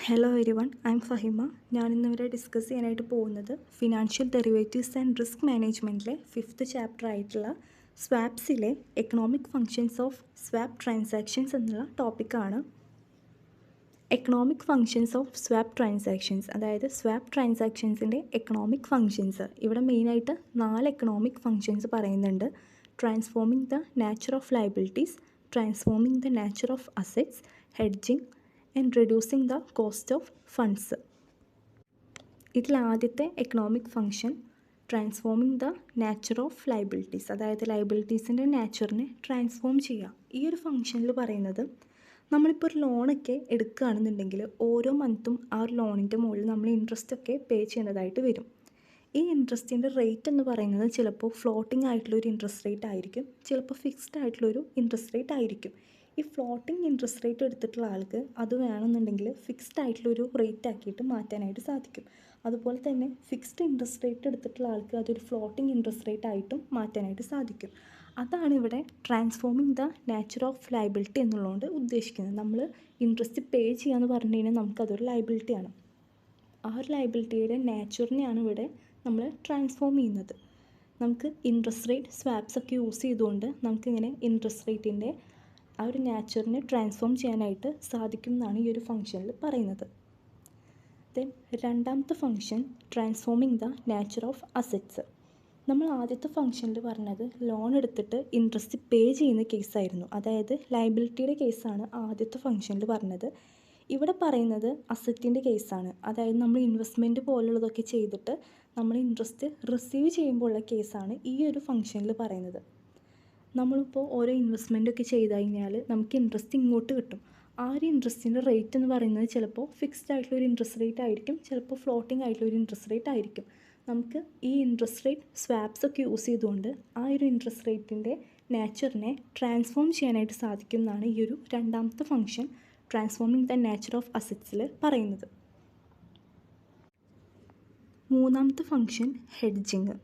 Hello everyone, I am Fahima. ഞാനിന്നിവിടെ discuss ചെയ്യാനായിട്ട് പോകുന്നത് ഫിനാൻഷ്യൽ ഡെറിവേറ്റീവ്സ് ആൻഡ് റിസ്ക് മാനേജ്മെൻറ്റിലെ 5th ചാപ്റ്റർ ആയിട്ടുള്ള സ്വാപ്സിലെ economic functions of swap transactions എന്നുള്ള ടോപ്പിക്കാണ്. Economic functions of swap transactions, അതായത് സ്വാപ്പ് ട്രാൻസാക്ഷൻസിൻ്റെ എക്കണോമിക് ഫങ്ഷൻസ്. ഇവിടെ മെയിനായിട്ട് 4 എക്കണോമിക് ഫങ്ഷൻസ് പറയുന്നുണ്ട്. Transforming the nature of liabilities, transforming the nature of assets, hedging and reducing the cost of funds. ഇതിൽ ആദ്യത്തെ economic function transforming the nature of liabilities, അതായത് ലയബിലിറ്റീസിൻ്റെ നാച്ചറിനെ transform ചെയ്യുക. ഈ ഒരു ഫങ്ഷനിൽ പറയുന്നത് നമ്മളിപ്പോൾ ഒരു ലോണൊക്കെ എടുക്കുകയാണെന്നുണ്ടെങ്കിൽ ഓരോ മന്തും ആ ഒരു ലോണിൻ്റെ മുകളിൽ നമ്മൾ ഇൻട്രസ്റ്റ് ഒക്കെ പേ ചെയ്യേണ്ടതായിട്ട് വരും. ഈ ഇൻട്രസ്റ്റിൻ്റെ റേറ്റ് എന്ന് പറയുന്നത് ചിലപ്പോൾ ഫ്ലോട്ടിംഗ് ആയിട്ടുള്ളൊരു ഇൻട്രസ്റ്റ് റേറ്റ് ആയിരിക്കും, ചിലപ്പോൾ ഫിക്സ്ഡ് ആയിട്ടുള്ളൊരു ഇൻട്രസ്റ്റ് റേറ്റ് ആയിരിക്കും. ഈ ഫ്ലോട്ടിംഗ് ഇൻട്രസ്റ്റ് റേറ്റ് എടുത്തിട്ടുള്ള ആൾക്ക് അത് വേണമെന്നുണ്ടെങ്കിൽ ഫിക്സ്ഡ് ആയിട്ടുള്ളൊരു റേറ്റ് ആക്കിയിട്ട് മാറ്റാനായിട്ട് സാധിക്കും. അതുപോലെ തന്നെ ഫിക്സ്ഡ് ഇൻട്രസ്റ്റ് റേറ്റ് എടുത്തിട്ടുള്ള ആൾക്ക് അതൊരു ഫ്ലോട്ടിംഗ് ഇൻട്രസ്റ്റ് റേറ്റ് ആയിട്ടും മാറ്റാനായിട്ട് സാധിക്കും. അതാണ് ഇവിടെ transforming the nature of liability എന്നുള്ളതുകൊണ്ട് ഉദ്ദേശിക്കുന്നത്. നമ്മൾ ഇൻട്രസ്റ്റ് പേ ചെയ്യാമെന്ന് പറഞ്ഞു കഴിഞ്ഞാൽ നമുക്കതൊരു ലയബിലിറ്റിയാണ്. ആ ഒരു ലയബിലിറ്റിയുടെ നാച്ചറിനെയാണ് ഇവിടെ നമ്മൾ ട്രാൻസ്ഫോം ചെയ്യുന്നത്. നമുക്ക് ഇൻട്രസ്റ്റ് റേറ്റ് സ്വാപ്സ് ഒക്കെ യൂസ് ചെയ്തുകൊണ്ട് നമുക്കിങ്ങനെ ഇൻട്രസ്റ്റ് റേറ്റിൻ്റെ ആ ഒരു നാച്ചറിനെ ട്രാൻസ്ഫോം ചെയ്യാനായിട്ട് സാധിക്കും എന്നാണ് ഈ ഒരു ഫംഗ്ഷനിൽ പറയുന്നത്. ദെൻ രണ്ടാമത്തെ function transforming the nature of assets. നമ്മൾ ആദ്യത്തെ ഫംഗ്ഷനിൽ പറഞ്ഞത് ലോൺ എടുത്തിട്ട് ഇൻട്രസ്റ്റ് പേ ചെയ്യുന്ന കേസായിരുന്നു, അതായത് ലയബിലിറ്റിയുടെ കേസാണ് ആദ്യത്തെ ഫംഗ്ഷനിൽ പറഞ്ഞത്. ഇവിടെ പറയുന്നത് അസറ്റിൻ്റെ കേസാണ്, അതായത് നമ്മൾ ഇൻവെസ്റ്റ്മെൻറ്റ് പോലുള്ളതൊക്കെ ചെയ്തിട്ട് നമ്മൾ ഇൻട്രസ്റ്റ് റിസീവ് ചെയ്യുമ്പോൾ ഉള്ള കേസാണ് ഈ ഒരു ഫംഗ്ഷനിൽ പറയുന്നത്. നമ്മളിപ്പോൾ ഓരോ ഇൻവെസ്റ്റ്മെൻറ്റൊക്കെ ചെയ്ത് കഴിഞ്ഞാൽ നമുക്ക് ഇൻട്രസ്റ്റ് ഇങ്ങോട്ട് കിട്ടും. ആ ഒരു ഇൻട്രസ്റ്റിൻ്റെ റേറ്റ് എന്ന് പറയുന്നത് ചിലപ്പോൾ ഫിക്സ്ഡ് ആയിട്ടുള്ളൊരു ഇൻട്രസ്റ്റ് റേറ്റ് ആയിരിക്കും, ചിലപ്പോൾ ഫ്ലോട്ടിംഗ് ആയിട്ടുള്ളൊരു ഇൻട്രസ്റ്റ് റേറ്റ് ആയിരിക്കും. നമുക്ക് ഈ ഇൻട്രസ്റ്റ് റേറ്റ് സ്വാപ്സ് ഒക്കെ യൂസ് ചെയ്തുകൊണ്ട് ആ ഒരു ഇൻട്രസ്റ്റ് റേറ്റിൻ്റെ നാച്ചറിനെ ട്രാൻസ്ഫോം ചെയ്യാനായിട്ട് സാധിക്കും എന്നാണ് ഈ ഒരു രണ്ടാമത്തെ function transforming the nature of അസറ്റ്സിൽ പറയുന്നത്. മൂന്നാമത്തെ ഫംഗ്ഷൻ ഹെഡ്ജിങ്.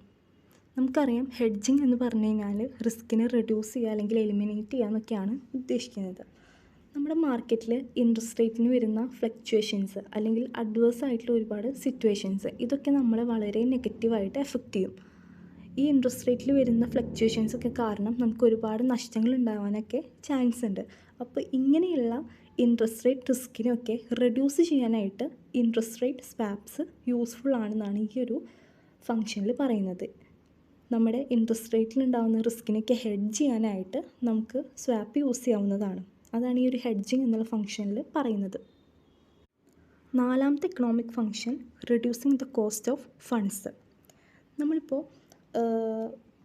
നമുക്കറിയാം ഹെഡ്ജിങ് എന്ന് പറഞ്ഞു കഴിഞ്ഞാൽ റിസ്കിനെ റെഡ്യൂസ് ചെയ്യുക അല്ലെങ്കിൽ എലിമിനേറ്റ് ചെയ്യുക എന്നൊക്കെയാണ് ഉദ്ദേശിക്കുന്നത്. നമ്മുടെ മാർക്കറ്റിൽ ഇൻട്രസ്റ്റ് റേറ്റിന് വരുന്ന ഫ്ലക്ച്വേഷൻസ് അല്ലെങ്കിൽ അഡ്വേഴ്സ് ആയിട്ടുള്ള ഒരുപാട് സിറ്റുവേഷൻസ്, ഇതൊക്കെ നമ്മളെ വളരെ നെഗറ്റീവായിട്ട് എഫക്റ്റ് ചെയ്യും. ഈ ഇൻട്രസ്റ്റ് റേറ്റിൽ വരുന്ന ഫ്ലക്ച്വേഷൻസ് ഒക്കെ കാരണം നമുക്ക് ഒരുപാട് നഷ്ടങ്ങൾ ഉണ്ടാകാനൊക്കെ ചാൻസ് ഉണ്ട്. അപ്പോൾ ഇങ്ങനെയുള്ള ഇൻട്രസ്റ്റ് റേറ്റ് റിസ്കിനെയൊക്കെ റെഡ്യൂസ് ചെയ്യാനായിട്ട് ഇൻട്രസ്റ്റ് റേറ്റ് സ്വാപ്സ് യൂസ്ഫുൾ ആണെന്നാണ് ഈ ഒരു ഫംഗ്ഷനിൽ പറയുന്നത്. നമ്മുടെ ഇൻട്രസ്റ്റ് റേറ്റിലുണ്ടാകുന്ന റിസ്കിനൊക്കെ ഹെഡ്ജ് ചെയ്യാനായിട്ട് നമുക്ക് സ്വാപ്പ് യൂസ് ചെയ്യാവുന്നതാണ്. അതാണ് ഈ ഒരു ഹെഡ്ജിങ് എന്നുള്ള ഫംഗ്ഷനിൽ പറയുന്നത്. നാലാമത്തെ economic function reducing the cost of funds. നമ്മളിപ്പോൾ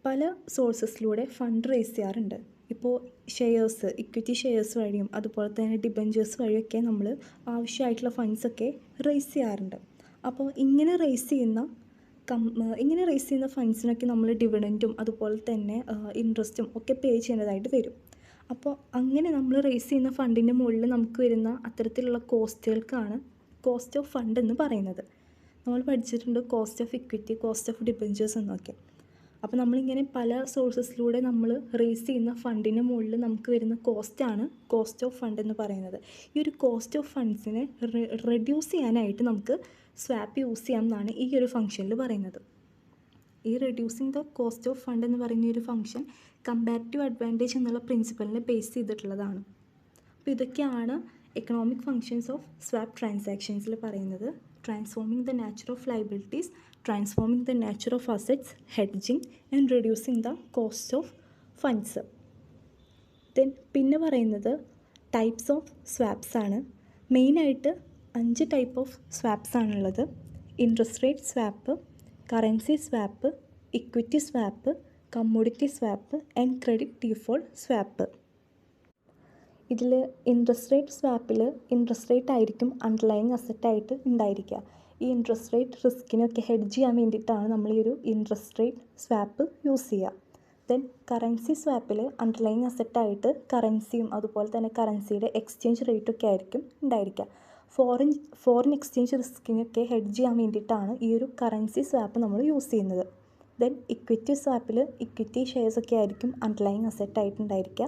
പല സോഴ്സസിലൂടെ ഫണ്ട് റേസ് ചെയ്യാറുണ്ട്. ഇപ്പോൾ ഷെയർസ്, ഇക്വിറ്റി ഷെയർസ് വഴിയും അതുപോലെ തന്നെ ഡിബഞ്ചേഴ്സ് വഴിയൊക്കെ നമ്മൾ ആവശ്യമായിട്ടുള്ള ഫണ്ട്സൊക്കെ റേസ് ചെയ്യാറുണ്ട്. അപ്പോൾ ഇങ്ങനെ റേസ് ചെയ്യുന്ന ഫണ്ട്സിനൊക്കെ നമ്മൾ ഡിവിഡൻറ്റും അതുപോലെ തന്നെ ഇൻട്രസ്റ്റും ഒക്കെ പേ ചെയ്യേണ്ടതായിട്ട് വരും. അപ്പോൾ അങ്ങനെ നമ്മൾ റേസ് ചെയ്യുന്ന ഫണ്ടിൻ്റെ മുകളിൽ നമുക്ക് വരുന്ന അത്തരത്തിലുള്ള കോസ്റ്റുകൾക്കാണ് കോസ്റ്റ് ഓഫ് ഫണ്ട് എന്ന് പറയുന്നത്. നമ്മൾ പഠിച്ചിട്ടുണ്ട് cost of equity, cost of debentures എന്നൊക്കെ. അപ്പോൾ നമ്മളിങ്ങനെ പല സോഴ്സസിലൂടെ നമ്മൾ റേസ് ചെയ്യുന്ന ഫണ്ടിൻ്റെ മുകളിൽ നമുക്ക് വരുന്ന കോസ്റ്റാണ് കോസ്റ്റ് ഓഫ് ഫണ്ട് എന്ന് പറയുന്നത്. ഈ ഒരു കോസ്റ്റ് ഓഫ് ഫണ്ട്സിനെ റെഡ്യൂസ് ചെയ്യാനായിട്ട് നമുക്ക് സ്വാപ്പ് യൂസ് ചെയ്യാം എന്നാണ് ഈ ഒരു ഫംഗ്ഷനിൽ പറയുന്നത്. ഈ reducing the cost of fund എന്ന് പറയുന്ന ഒരു ഫംഗ്ഷൻ കമ്പാരിറ്റീവ് അഡ്വാൻറ്റേജ് എന്നുള്ള പ്രിൻസിപ്പലിനെ ബേസ് ചെയ്തിട്ടുള്ളതാണ്. അപ്പോൾ ഇതൊക്കെയാണ് എക്കണോമിക് ഫങ്ഷൻസ് ഓഫ് സ്വാപ്പ് ട്രാൻസാക്ഷൻസിൽ പറയുന്നത്. Transforming the nature of liabilities, transforming the nature of assets, hedging and reducing the cost of funds. Then പിന്നെ പറയുന്നത് ടൈപ്സ് ഓഫ് സ്വാപ്സ് ആണ്. മെയിനായിട്ട് 5 ടൈപ്പ് ഓഫ് സ്വാപ്സ് ആണുള്ളത്. Interest rate swap, currency swap, equity swap, commodity swap and credit default swap. ഇതിൽ interest rate സ്വാപ്പിൽ interest rate ആയിരിക്കും underlying അസറ്റായിട്ട് ഉണ്ടായിരിക്കുക. ഈ interest rate റിസ്കിനൊക്കെ hedge ചെയ്യാൻ വേണ്ടിയിട്ടാണ് നമ്മൾ ഈ ഒരു ഇൻട്രസ്റ്റ് റേറ്റ് സ്വാപ്പ് യൂസ് ചെയ്യുക. ദെൻ കറൻസി സ്വാപ്പിൽ അണ്ടർലൈങ് അസറ്റായിട്ട് കറൻസിയും അതുപോലെ തന്നെ കറൻസിയുടെ എക്സ്ചേഞ്ച് റേറ്റൊക്കെ ആയിരിക്കും ഉണ്ടായിരിക്കുക. ഫോറിൻ എക്സ്ചേഞ്ച് റിസ്കിനൊക്കെ ഹെഡ്ജ് ചെയ്യാൻ വേണ്ടിയിട്ടാണ് ഈ ഒരു കറൻസി സ്വാപ്പ് നമ്മൾ യൂസ് ചെയ്യുന്നത്. ദെൻ ഇക്വിറ്റി സ്വാപ്പിൽ ഇക്വിറ്റി ഷെയർസൊക്കെ ആയിരിക്കും അണ്ടർലൈങ് അസറ്റായിട്ട് ഉണ്ടായിരിക്കുക.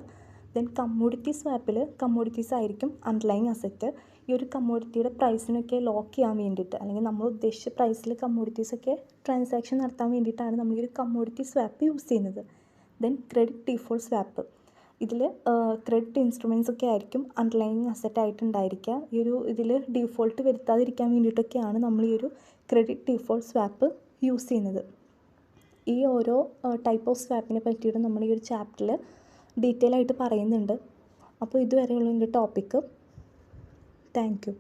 ദെൻ കമ്മോഡിറ്റി സ്വാപ്പിൽ കമ്മോഡിറ്റീസ് ആയിരിക്കും അണ്ടർലൈങ് അസറ്റ്. ഈ ഒരു കമ്മോഡിറ്റിയുടെ പ്രൈസിനൊക്കെ ലോക്ക് ചെയ്യാൻ വേണ്ടിയിട്ട്, അല്ലെങ്കിൽ നമ്മൾ ഉദ്ദേശിച്ച പ്രൈസിൽ കമ്മോഡിറ്റീസൊക്കെ ട്രാൻസാക്ഷൻ നടത്താൻ വേണ്ടിയിട്ടാണ് നമ്മൾ ഈ ഒരു കമ്മോഡിറ്റി സ്വാപ്പ് യൂസ് ചെയ്യുന്നത്. Then credit default swap. ഇതിൽ ക്രെഡിറ്റ് ഇൻസ്ട്രുമെൻറ്റ്സ് ഒക്കെ ആയിരിക്കും അണ്ടർലൈനിങ് അസറ്റ് ആയിട്ടുണ്ടായിരിക്കുക. ഈ ഒരു ഇതിൽ ഡിഫോൾട്ട് വരുത്താതിരിക്കാൻ വേണ്ടിയിട്ടൊക്കെയാണ് നമ്മൾ ഈ ഒരു ക്രെഡിറ്റ് ഡിഫോൾട്ട് സ്വാപ്പ് യൂസ് ചെയ്യുന്നത്. ഈ ഓരോ ടൈപ്പ് ഓഫ് സ്വാപ്പിനെ പറ്റിയിട്ട് നമ്മൾ ഈ ഒരു ചാപ്റ്ററിൽ ഡീറ്റെയിൽ ആയിട്ട് പറയുന്നുണ്ട്. അപ്പോൾ ഇതുവരെയുള്ള എൻ്റെ ടോപ്പിക്ക്. Thank you.